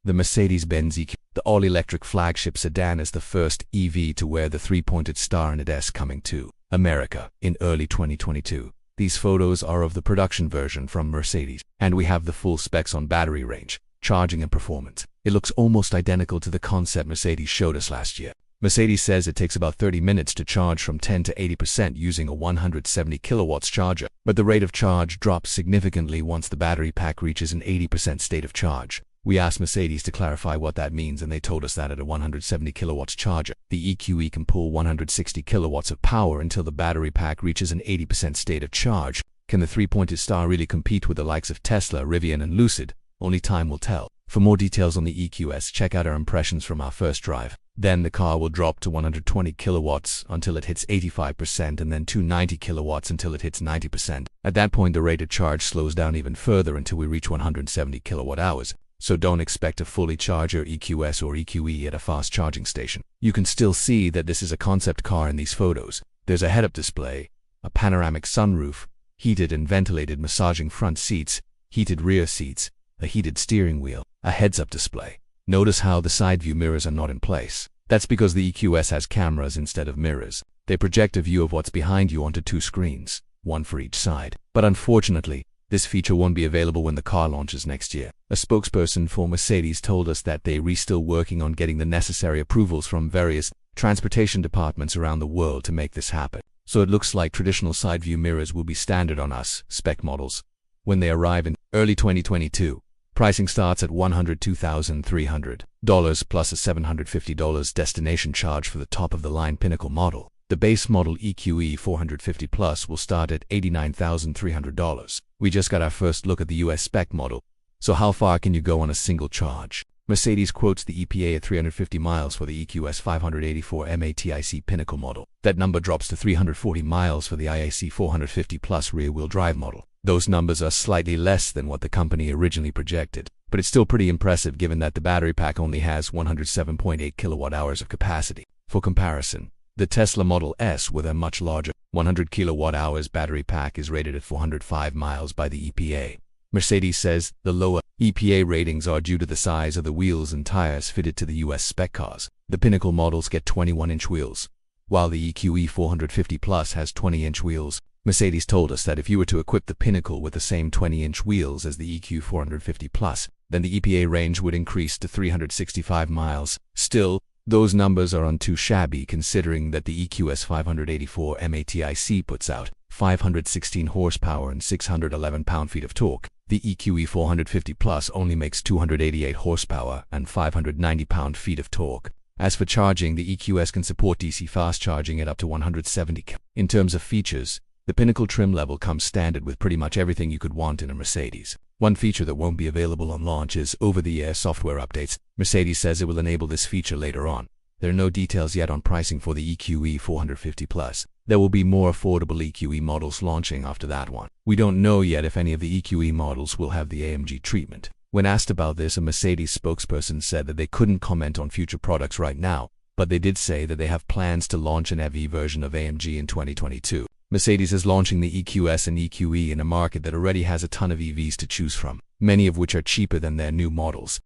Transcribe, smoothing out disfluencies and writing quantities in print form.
The Mercedes Benz EQS, the all-electric flagship sedan, is the first EV to wear the three-pointed star in its coming to America in early 2022. These photos are of the production version from Mercedes, and we have the full specs on battery range, charging and performance. It looks almost identical to the concept Mercedes showed us last year. Mercedes says it takes about 30 minutes to charge from 10 to 80% using a 170 kilowatts charger, but the rate of charge drops significantly once the battery pack reaches an 80% state of charge. We asked Mercedes to clarify what that means, and they told us that at a 170 kilowatts charger, the EQE can pull 160 kilowatts of power until the battery pack reaches an 80% state of charge. Can the three-pointed star really compete with the likes of Tesla, Rivian, and Lucid? Only time will tell. For more details on the EQS, check out our impressions from our first drive. Then the car will drop to 120 kilowatts until it hits 85%, and then 290 kilowatts until it hits 90%. At that point, the rate of charge slows down even further until we reach 170 kilowatt hours. So don't expect to fully charge your EQS or EQE at a fast charging station. You can still see that this is a concept car in these photos. There's a head-up display, a panoramic sunroof, heated and ventilated massaging front seats, heated rear seats, a heated steering wheel, a heads-up display. Notice how the side view mirrors are not in place. That's because the EQS has cameras instead of mirrors. They project a view of what's behind you onto two screens, one for each side. But unfortunately, this feature won't be available when the car launches next year. A spokesperson for Mercedes told us that they're still working on getting the necessary approvals from various transportation departments around the world to make this happen. So it looks like traditional side view mirrors will be standard on us spec models when they arrive in early 2022. Pricing starts at $102,300 plus a $750 destination charge for the top-of-the-line Pinnacle model. The base model EQE 450 Plus will start at $89,300. We just got our first look at the US spec model, so how far can you go on a single charge? Mercedes quotes the EPA at 350 miles for the EQS 584 MATIC Pinnacle model. That number drops to 340 miles for the IAC 450 Plus rear-wheel drive model. Those numbers are slightly less than what the company originally projected, but it's still pretty impressive given that the battery pack only has 107.8 kilowatt hours of capacity. For comparison, the Tesla Model S with a much larger 100 kilowatt hours battery pack is rated at 405 miles by the EPA. Mercedes says the lower EPA ratings are due to the size of the wheels and tires fitted to the US spec cars. The Pinnacle models get 21-inch wheels, while the EQE 450 Plus has 20-inch wheels. Mercedes told us that if you were to equip the Pinnacle with the same 20-inch wheels as the EQ 450 Plus, then the EPA range would increase to 365 miles. Still, those numbers aren't too shabby considering that the EQS 584 MATIC puts out 516 horsepower and 611 pound-feet of torque. The EQE 450 Plus only makes 288 horsepower and 590 pound-feet of torque. As for charging, the EQS can support DC fast charging at up to 170 kW. In terms of features, the Pinnacle trim level comes standard with pretty much everything you could want in a Mercedes. One feature that won't be available on launch is over-the-air software updates. Mercedes says it will enable this feature later on. There are no details yet on pricing for the EQE 450 Plus. There will be more affordable EQE models launching after that one. We don't know yet if any of the EQE models will have the AMG treatment. When asked about this, a Mercedes spokesperson said that they couldn't comment on future products right now, but they did say that they have plans to launch an EV version of AMG in 2022. Mercedes is launching the EQS and EQE in a market that already has a ton of EVs to choose from, many of which are cheaper than their new models.